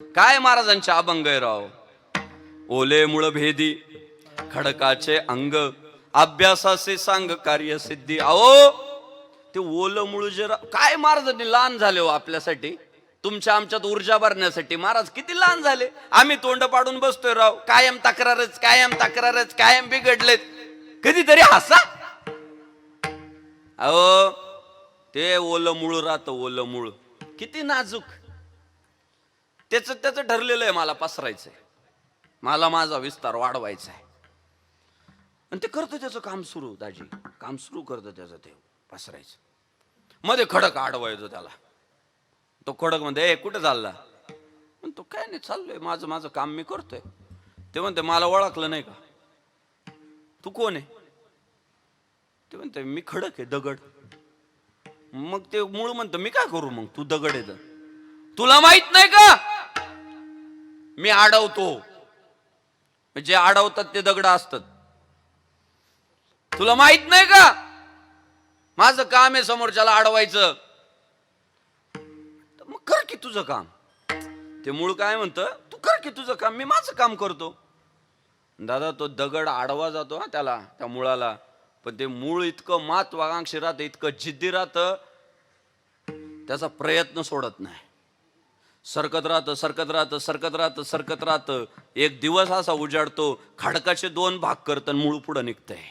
काय महाराजांचे अभंग आहे राव. ओले मुळ भेदी खडकाचे अंग, अभ्यासाचे सांग कार्य सिद्धी. अहो ते ओलं मुळ जे काय महाराजांनी लहान झाले हो आपल्यासाठी, तुमच्या आमच्यात ऊर्जा भरण्यासाठी. महाराज किती लहान झाले. आम्ही तोंड पाडून बसतोय राव. कायम तक्रारच, कायम तक्रारच, कायम बिघडलेत. कधीतरी हसा. अहो ते ओलं मूळ राहतं, ओलं मूळ किती नाजूक. त्याचं ठरलेलं आहे मला पसरायचंय, मला माझा विस्तार वाढवायचा आहे. आणि ते करतो त्याचं काम सुरू. दाजी काम सुरू करतो त्याचं, ते पसरायचं. मध्ये खडक अडवायचं त्याला. तो खडक म्हणते, ए कुठे चालला. म्हणतो काय नाही, चाललोय माझं माझं काम मी करतोय. ते म्हणते मला ओळखलं नाही का, तू कोण आहे. ते म्हणते मी खडक आहे, दगड. मग ते मूळ म्हणतं मी काय करू मग, तू दगड आहे तर. तुला माहित नाही का मी अडवतो, जे अडवतात ते दगड असतात. तुला माहित नाही का माझं काम आहे समोरच्याला अडवायचं. मग कर की तुझं काम. ते मूळ काय म्हणतं, तू कर की तुझं काम, मी माझं काम करतो. दादा तो दगड आडवा जातो हा त्याला, त्या मुळाला. पण ते मूळ इतकं महत्वाकांक्षी राहतं, इतकं जिद्दी राहतं, त्याचा प्रयत्न सोडत नाही. सरकत राहतं, सरकत राहतं, सरकत राहतं, सरकत राहतं. एक दिवस असा उजाडतो, खडकाचे 2 भाग करतं, मूळ पुढं निघतंय.